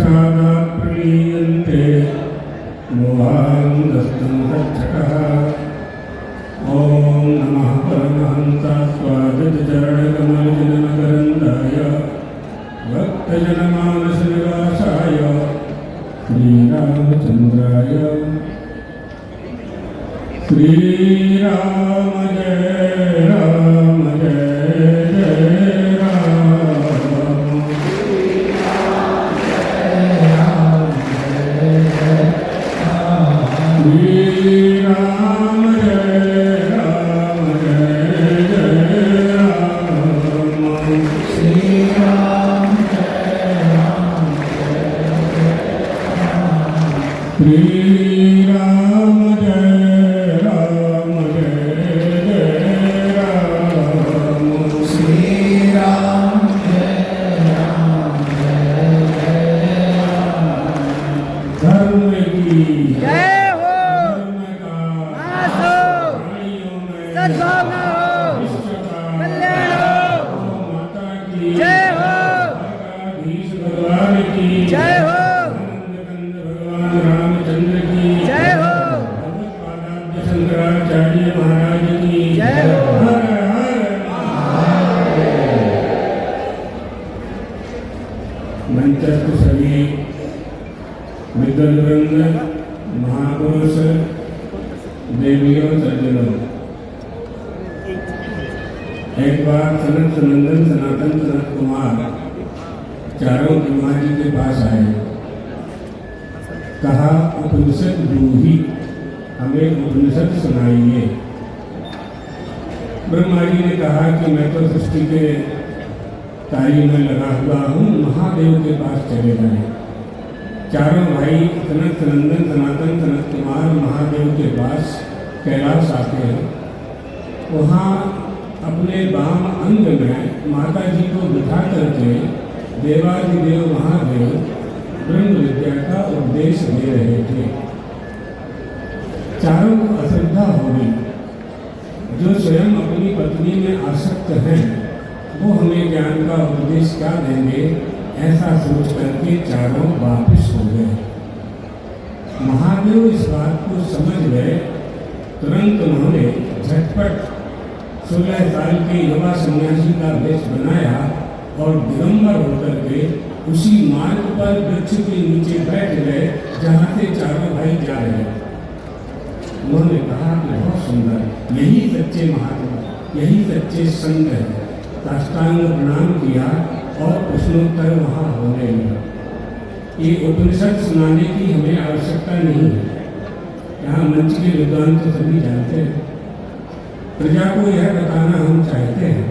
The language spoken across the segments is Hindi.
प्रसादात् प्रणीयन्ते मोहान्दस्तं रक्षकः। ॐ नमः परमहंसास्वादितचरणकमलजनमकरन्दाय भक्तजनमानसनिवासाय श्रीरामचन्द्राय। श्रीराम जय राम जय जय राम। श्रीराम जय राम जय जय राम। श्रीराम जय राम जय जय राम। श्रीराम जय राम जय जय राम। सद्भावना हो, कल्याण हो, जय हो, जय हो, भगवान रामचंद्र की जय हो, शंकराचार्य महाराज की जय हो। हर हर महादेव। मंचस्थ सभी विद्वद्वृंद, महापुरुष, देवियों, सज्जनों, एक बार सनत नंदन सनातन सनत कुमार चारों ब्रह्मा जी के पास आए। कहा उपनिषद ब्रूहि, हमें उपनिषद सुनाइए। ब्रह्मा जी ने कहा कि मैं तो सृष्टि के कार्य में लगा हुआ हूँ, महादेव के पास चले जाएं। चारों भाई सनत नंदन सनातन सनत कुमार महादेव के पास कैलाश आते हैं। वहाँ अपने वाम अंग में माता जी को बिठा करके देवादिदेव महादेव ब्रह्म विद्या का उपदेश दे रहे थे। चारों को अश्रद्धा हो गई। जो स्वयं अपनी पत्नी में आसक्त हैं वो हमें ज्ञान का उपदेश क्या देंगे, ऐसा सोच करके चारों वापिस हो गए। महादेव इस बात को समझ गए। तुरंत उन्होंने झटपट 16 साल के युवा सन्यासी का वेश बनाया और दिगंबर होकर के उसी मार्ग पर वृक्ष के नीचे बैठ गए जहाँ से चारों भाई जा रहे हैं। उन्होंने कहा कि बहुत सुंदर, यही सच्चे महात्मा, यही सच्चे संत है। साष्टांग प्रणाम किया और प्रश्नोत्तर वहाँ होने लगा। ये उपनिषद सुनाने की हमें आवश्यकता नहीं है। यहाँ मंच के विद्वान तो सभी जानते हैं। प्रजा को यह बताना हम चाहते हैं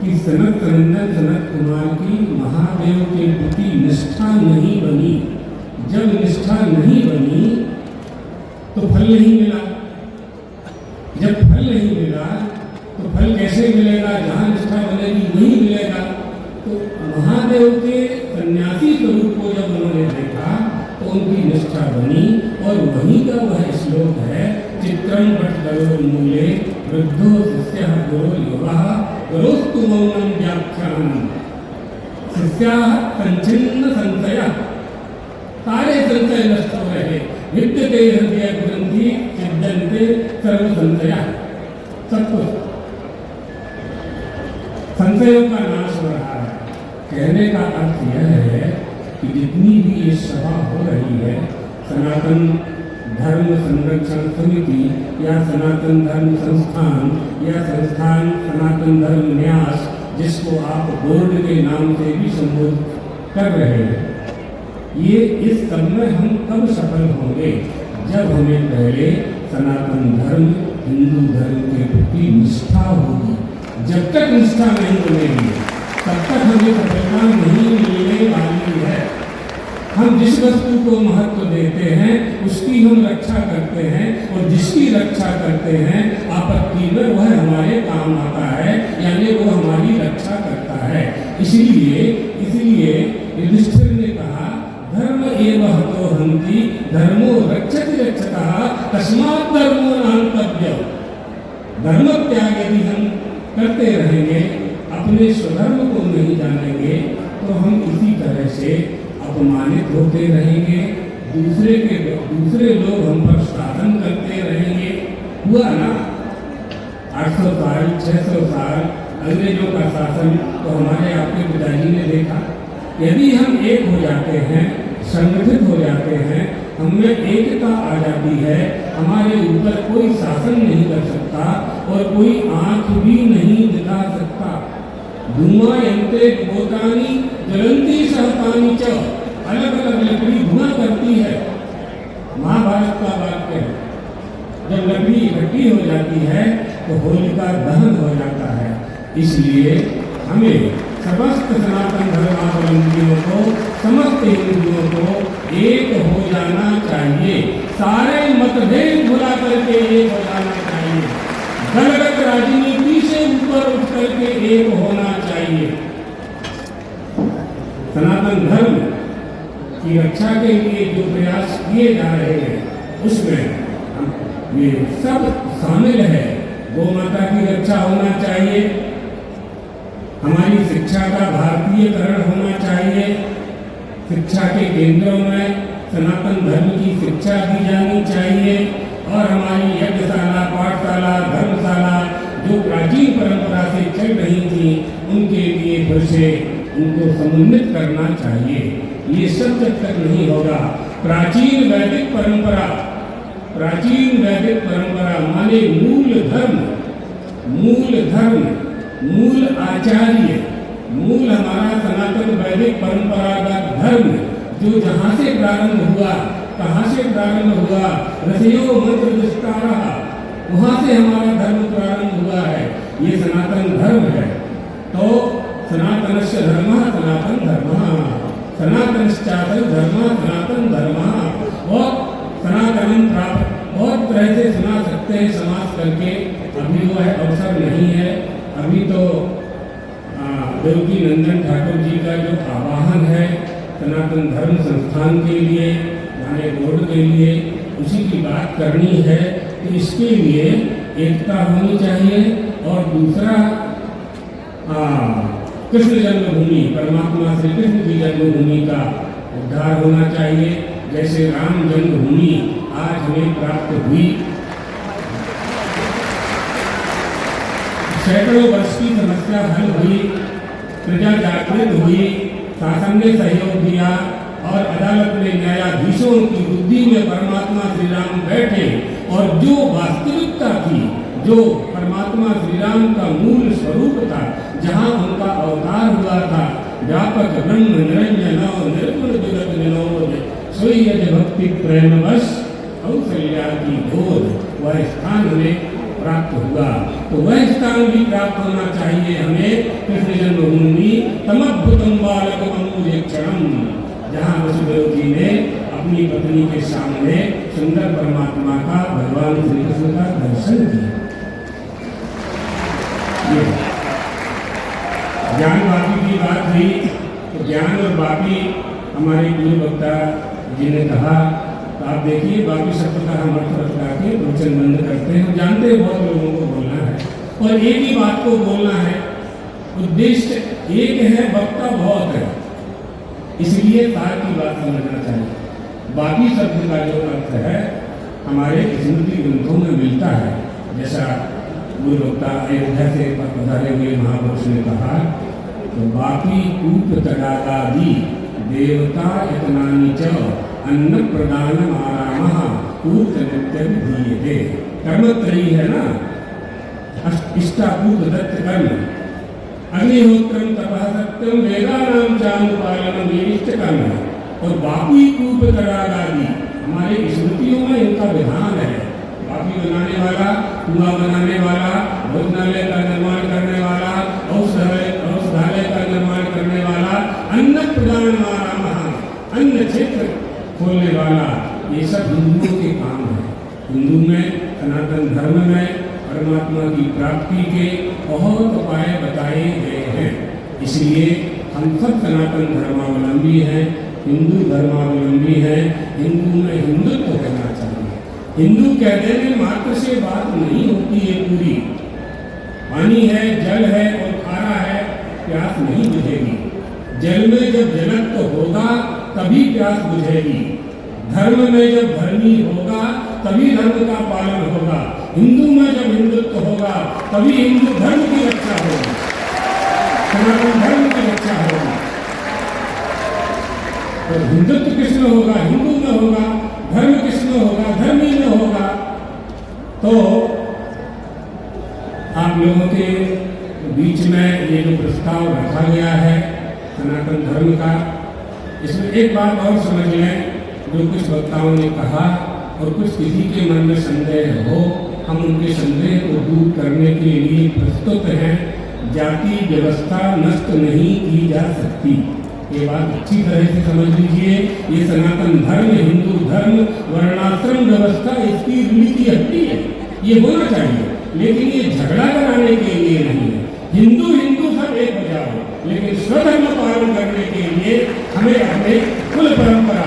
कि सनत नंदन सनत कुमार की महादेव के प्रति निष्ठा नहीं बनी। जब निष्ठा नहीं बनी तो फल नहीं मिला। जब फल नहीं मिला तो फल कैसे मिलेगा? जहाँ निष्ठा बनेगी वहीं मिलेगा। तो महादेव के सन्यासी स्वरूप को जब उन्होंने देखा तो उनकी निष्ठा बनी और वहीं का वह श्लोक है, चित्रम वटदलोन्मूले वृद्धो शिष्यः गुरो युवः गुरोस्तु मौनं व्याख्यानम्। शिष्याः संचिन्न संशयः, सारे संशय नष्ट हो रहे। विद्यते हृदय ग्रंथि सिद्धन्ते सर्व संशयः। सब कुछ संशयों का नाश हो रहा है। कहने का अर्थ यह है कि जितनी भी ये सभा हो रही है, सनातन धर्म संरक्षण समिति या सनातन धर्म संस्थान या संस्थान सनातन धर्म न्यास, जिसको आप बोर्ड के नाम से भी संबोधित कर रहे हैं, ये इस सब में हम कब सफल होंगे? जब हमें पहले सनातन धर्म हिंदू धर्म के प्रति निष्ठा होगी। जब तक निष्ठा नहीं बनेगी तब तक हमें सफलता नहीं मिलने वाली है। हम जिस वस्तु को महत्व देते हैं उसकी हम रक्षा करते हैं और जिसकी रक्षा करते हैं आपत्ति में वह हमारे काम आता है, यानी वो हमारी रक्षा करता है। इसलिए युधिष्ठिर ने कहा, धर्म एव हतो हन्ति धर्मो रक्षति रक्षतः तस्मात् धर्मो नान्तव्यः। धर्म त्याग यदि हम करते रहेंगे, अपने स्वधर्म को नहीं जानेंगे, तो हम इसी तरह से अपमानित होते रहेंगे, दूसरे लोग हम पर शासन करते रहेंगे। हुआ ना 800 साल 600 साल अंग्रेजों का शासन, तो हमारे आपके पिताजी ने देखा। यदि हम एक हो जाते हैं, संगठित हो जाते हैं, हमें एकता आ जाती है, हमारे ऊपर कोई शासन नहीं कर सकता और कोई आंख भी नहीं दिखा सकता। धुआं यंत्रे बोतानी ज्वलंती सहतानी च, अलग अलग लकड़ी धुआं करती है। महाभारत का वाक्य है। जब लकड़ी इकट्ठी हो जाती है तो होलिका दहन हो जाता है। इसलिए हमें समस्त सनातन धर्मावलंबियों को, समस्त हिंदुओं को एक हो जाना चाहिए। सारे मतभेद भुला करके एक हो जाना चाहिए। दलगत राजनीति से ऊपर उठ करके एक होना चाहिए। सनातन धर्म की रक्षा के लिए जो प्रयास किए जा रहे हैं उसमें ये सब शामिल है। गौ माता की रक्षा होना चाहिए, हमारी शिक्षा का भारतीयकरण होना चाहिए, शिक्षा के केंद्रों में सनातन धर्म की शिक्षा दी जानी चाहिए और हमारी यज्ञशाला, पाठशाला, धर्मशाला जो प्राचीन परंपरा से चल रही थी उनके लिए फिर से उनको समुन्नत करना चाहिए। ये सब जब तक नहीं होगा, प्राचीन वैदिक परंपरा माने मूल आचार्य, मूल हमारा सनातन वैदिक परंपरागत धर्म जो जहाँ से प्रारंभ हुआ, कहाँ से प्रारंभ हुआ, ऋषियों मंत्र दृष्टा रहा, वहाँ से हमारा धर्म प्रारंभ हुआ है। ये सनातन धर्म है। तो सनातनस्य धर्मः सनातन धर्मः, सनातनश्चातन धर्मः सनातन धर्मः। और सनातन प्राप्त बहुत तरह से सुना सकते हैं समाज करके, अभी वो है अवसर नहीं है। अभी तो देवकी नंदन ठाकुर जी का जो आवाहन है सनातन धर्म संस्थान के लिए, हमारे बोर्ड के लिए, उसी की बात करनी है। तो इसके लिए एकता होनी चाहिए। और दूसरा कृष्ण जन्मभूमि, परमात्मा श्री कृष्ण की जन्मभूमि का उद्धार होना चाहिए। जैसे राम जन्मभूमि आज हमें प्राप्त हुई, सैकड़ों वर्ष की समस्या हल हुई, प्रजा जागृत हुई, शासन ने सहयोग दिया और अदालत में न्यायाधीशों की बुद्धि में परमात्मा श्री राम बैठे और जो वास्तविकता थी, जो परमात्मा श्री राम का मूल स्वरूप था, जहाँ उनका अवतार हुआ था, व्यापक ब्रह्म निरंजन निर्गुण जगत निरोध सोई यज भक्ति प्रेमवश कौशल्या की गोद, वह स्थान हमें प्राप्त हुआ। तो वह स्थान भी प्राप्त होना चाहिए हमें। कृष्ण जन्मभूमि तमद्भुतम बालक अम्बुजेक्षणम, जहाँ वसुदेव जी ने अपनी पत्नी के सामने सुंदर परमात्मा का, भगवान श्री कृष्ण का दर्शन किया। ज्ञान वापी की बात हुई तो ज्ञान और वापी हमारे गुरु वक्ता जी ने कहा। तो आप देखिए वापी शब्द का हम अर्थ रखा के वचन बंद करते हैं। हम जानते हैं बहुत लोगों को बोलना है और एक ही बात को बोलना है, उद्देश्य एक है, वक्ता बहुत है, इसलिए तार की बात समझना चाहिए। बाकी शब्द का जो अर्थ है हमारे स्मृति ग्रंथों में मिलता है। जैसा गुरु वक्ता अयोध्या से पधारे हुए महापुरुष ने कहा, तो बाकी कूप तड़ाकादि देवता इतनानी च अन्न प्रदान आराम कूप नित्य धीये। कर्मत्रयी है ना, इष्टाकूप दत्त कर्म, अग्निहोत्रम तपः सत्यम वेदानाम चानुपालनम, ये इष्ट कर्म है। और बाकी कूप तड़ाकादि हमारे स्मृतियों में इनका विधान है। बाकी बनाने वाला, कुआं बनाने वाला, भोजनालय का निर्माण करने वाला, औषधालय का निर्माण करने वाला, अन्न प्रदान आराम, अन्न क्षेत्र खोलने वाला, ये सब हिंदुओं के काम है। हिंदू में, सनातन धर्म में परमात्मा की प्राप्ति के बहुत उपाय बताए गए हैं। इसलिए हम सब सनातन धर्मावलंबी हैं, हिंदू धर्मावलंबी हैं। हिंदू में हिंदुत्व होना चाहिए। हिंदू कह देने मात्र से बात नहीं होती है पूरी। पानी है, जल है और खारा है, प्यास नहीं बुझेगी। जल में जब जलत्व होगा तभी प्यास बुझेगी। धर्म में जब धर्मी होगा तभी धर्म का पालन होगा। हिंदू में जब हिंदुत्व होगा तभी हिंदू धर्म की रक्षा होगी, सनातन धर्म की रक्षा होगी। तो हिंदुत्व किसमें होगा? हिंदू में होगा। धर्म किसमें होगा? धर्मी में होगा। तो आप लोगों के बीच में ये जो प्रस्ताव रखा गया है सनातन धर्म का, इसमें एक बात और समझ लें, जो कुछ वक्ताओं ने कहा और कुछ किसी के मन में संदेह हो, हम उनके संदेह को दूर करने के लिए प्रस्तुत हैं। जाति व्यवस्था नष्ट नहीं की जा सकती, ये बात अच्छी तरह से समझ लीजिए। ये सनातन धर्म, हिंदू धर्म, वर्णाश्रम व्यवस्था इसकी रीढ़ की हड्डी है, ये होना चाहिए, लेकिन ये झगड़ा कराने के लिए नहीं है। हिंदू हिंदू सब एक हो जाओ, लेकिन स्वधर्म पालन करने के लिए हमें अपने कुल परंपरा,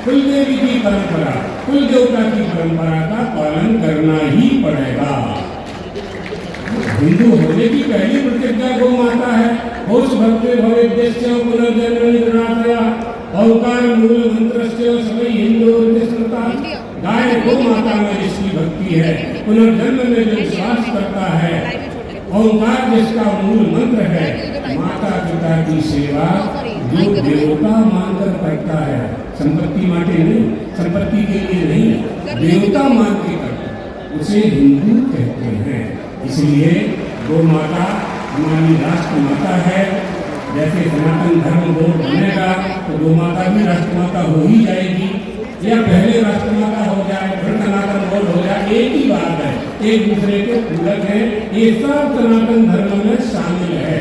कुल देवी की परंपरा, कुल देवता की परंपरा का पालन करना ही पड़ेगा। हिंदू होने की पहली प्रतिज्ञा गौ माता है। होश भक्ति भवेद्यस्य पुनर्जन्म निराशया औकार मूल मंत्रस्य सवै हिंदू स्मृता। गाय गौ माता में जिसकी भक्ति है, पुनर्जन्म में जो विश्वास करता है, ओंकार जिसका मूल मंत्र है, माता पिता की सेवा जो देवता मानकर करता है, संपत्ति माटे नहीं, संपत्ति के लिए नहीं, देवता मान के करता है, उसे हिंदू कहते हैं। इसलिए गौ माता हमारी राष्ट्र माता है। जैसे सनातन धर्म बोर्ड बनेगा तो गौ माता भी राष्ट्र माता हो ही जाएगी, या पहले राष्ट्र माता हो जाए फिर सनातन बोर्ड हो जाए, एक ही बात है, एक दूसरे के पूरक है। ये सब सनातन धर्म में शामिल है,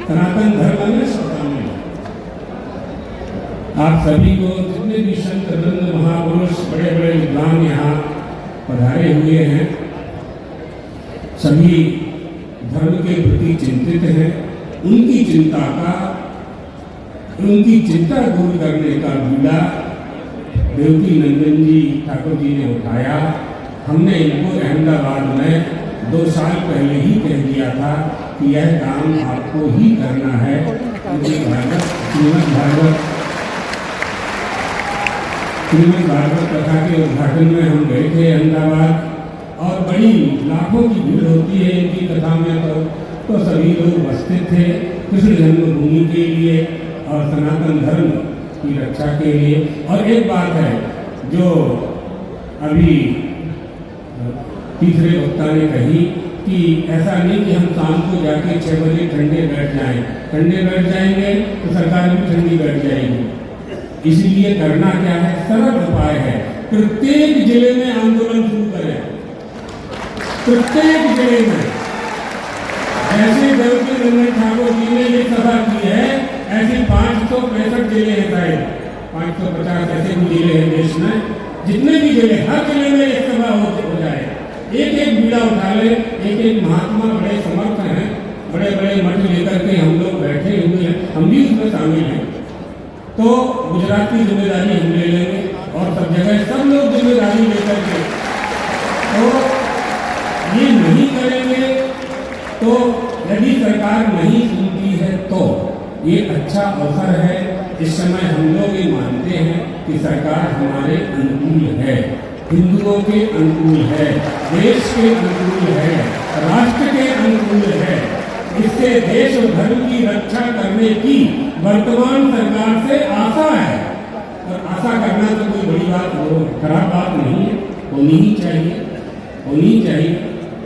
सनातन धर्म में शामिल है। आप सभी को जितने भी संत वृंद महापुरुष बड़े बड़े विद्वान यहाँ पधारे हुए हैं, सभी धर्म के प्रति चिंतित हैं। उनकी चिंता दूर करने का बीड़ा देवकी नंदन जी ठाकुर जी ने उठाया। हमने इनको अहमदाबाद में 2 साल पहले ही कह दिया था कि यह काम आपको ही करना है, क्योंकि श्रीमद् भागवत कथा के उद्घाटन में हम गए थे अहमदाबाद, और बड़ी लाखों की भीड़ होती है इनकी कथा में। तो सभी लोग उपस्थित थे कृष्ण जन्मभूमि के लिए और सनातन धर्म की रक्षा के लिए। और एक बात है जो अभी तीसरे वक्ता ने कही कि ऐसा नहीं कि हम शाम को जाके 6 बजे ठंडे बैठ जाएं, ठंडे बैठ जाएंगे तो सरकार भी ठंडी बैठ जाएगी। इसलिए करना क्या है? सरल उपाय है, प्रत्येक जिले में आंदोलन शुरू करें, प्रत्येक जिले में। जैसे देवकी नंदन ठाकुर जी ने ये सभा की है, ऐसी 565 जिले हैं, शायद 550 ऐसे भी जिले हैं देश में। जितने भी जिले, हर जिले में एक सभा हो जाए, एक एक बीड़ा उठा ले, एक एक महात्मा बड़े समर्थ हैं, बड़े बड़े मठ लेकर के हम लोग बैठे हुए हैं, हम भी उसमें शामिल हैं। तो गुजरात की जिम्मेदारी हम ले लेंगे और सब जगह सब लोग जिम्मेदारी लेकर के, तो ये नहीं करेंगे तो यदि सरकार नहीं सुनती है तो ये अच्छा अवसर है। इस समय हम लोग ये मानते हैं कि सरकार हमारे अनुकूल है, हिंदुओं के अनुकूल है, देश के अनुकूल है, राष्ट्र के अनुकूल है। इससे देश और धर्म की रक्षा करने की वर्तमान सरकार से आशा है, और आशा करना तो कोई बड़ी बात हो, खराब बात नहीं है, होनी ही चाहिए, होनी चाहिए।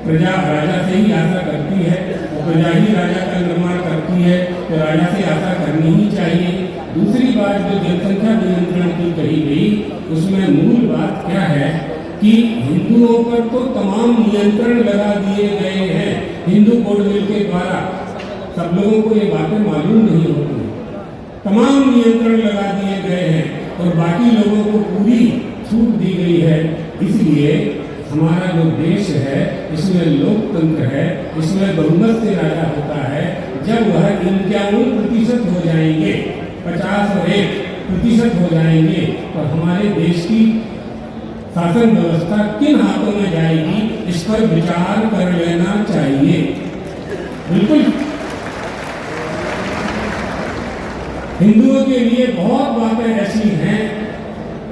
प्रजा राजा से ही आशा करती है और प्रजा ही राजा का निर्माण करती है, तो राजा से आशा करनी ही चाहिए। दूसरी बात जो जनसंख्या नियंत्रण की कही गई, उसमें मूल बात क्या है कि हिंदुओं पर तो तमाम नियंत्रण लगा दिए गए हैं हिंदू कोड बिल के द्वारा। सब लोगों को ये बातें मालूम नहीं होती, तमाम नियंत्रण लगा दिए गए हैं और बाकी लोगों को पूरी छूट दी गई है। इसलिए हमारा जो देश है इसमें लोकतंत्र है, इसमें बहुमत से राजा होता है। जब वह 51% हो जाएंगे, 51% हो जाएंगे, तो हमारे देश की शासन व्यवस्था किन हाथों में जाएगी, इस पर विचार कर लेना चाहिए। बिल्कुल हिंदुओं के लिए बहुत बातें ऐसी हैं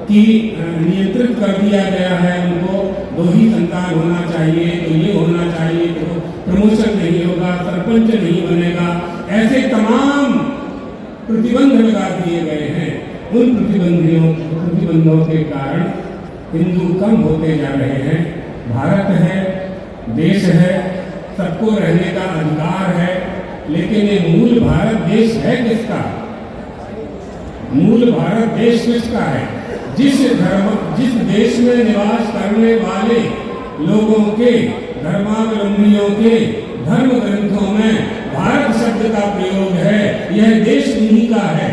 कि नियंत्रित कर दिया गया है उनको, 2 ही संतान होना चाहिए, तो ये होना चाहिए, तो प्रमोशन नहीं होगा, सरपंच नहीं बनेगा, ऐसे तमाम प्रतिबंध लगा दिए गए हैं। उन प्रतिबंधों के कारण हिंदू कम होते जा रहे हैं। भारत है, देश है, सबको रहने का अधिकार है, लेकिन ये मूल भारत देश है किसका? मूल भारत देश किसका है? जिस देश में निवास करने वाले लोगों के, धर्मावलंबियों के धर्म ग्रंथों में भारत शब्द का प्रयोग है, यह देश इन्हीं का है।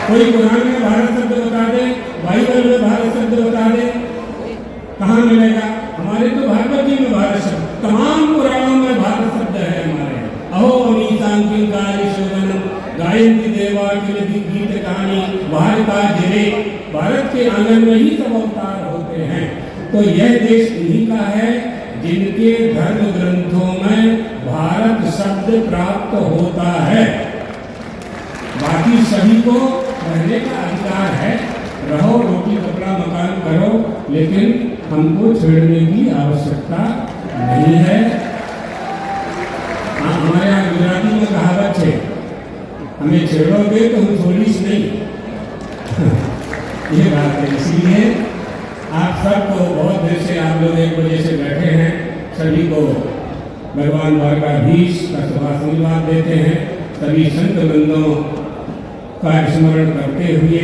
कोई कुरान में भारत शब्द बता दे, बाइबल में भारत शब्द बता दे, कहाँ मिलेगा? हमारे तो भागवत जी में भारत शब्द, तमाम पुराणों में भारत शब्द है हमारे। अहो अमीतांकिं काली शोभनम गायन्ति देवा किल गीत कहानी भारता जिले, भारत के आंगन में ही सब अवतार होते हैं। तो यह देश इन्हीं का है जिनके धर्म ग्रंथों में भारत शब्द प्राप्त होता है। बाकी सभी को रहने का अधिकार है, रहो, रोटी कपड़ा मकान करो, लेकिन हमको छेड़ने की आवश्यकता नहीं है। हमारे यहाँ गुजराती में कहावत है, हमें छेड़ोगे तो हम छोड़ीस नहीं। ये बात है। इसलिए आप सबको बहुत देर से, आप लोग 1 बजे से बैठे हैं, सभी को भगवान द्वारकाधीश का शुभाशीर्वाद देते हैं। सभी संत बंधुओं का स्मरण करते हुए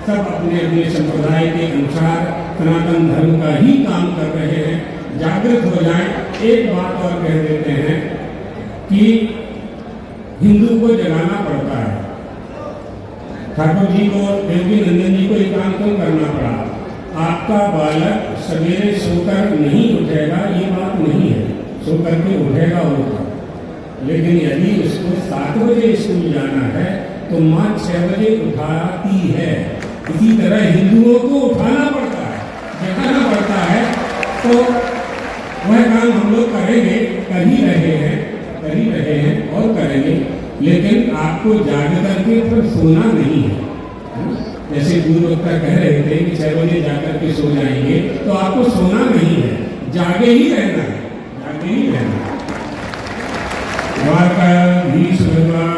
सब अपने अपने संप्रदाय के अनुसार सनातन धर्म का ही काम कर रहे हैं। जागृत हो जाएं। एक बात और कह देते हैं कि हिंदू को जगाना पड़ता है। ठाकुर जी को, देवकी नंदन जी को ये काम क्यों करना पड़ा? आपका बालक सवेरे सोकर नहीं उठेगा, ये बात नहीं है, सोकर के उठेगा होगा, लेकिन यदि उसको 7 बजे स्कूल जाना है तो माँ 6 बजे उठाती है। इसी तरह हिंदुओं को उठाना पड़ता है, जगाना पड़ता है। तो वह काम हम लोग करेंगे, कर ही रहे हैं और करेंगे, लेकिन आपको जाग करके फिर सोना नहीं है। जैसे पूर्व वक्ता कह रहे थे कि 6 बजे जाकर के सो जाएंगे, तो आपको सोना नहीं है, जागे ही रहना है, जागे ही रहना है। द्वारकाधीश भगवान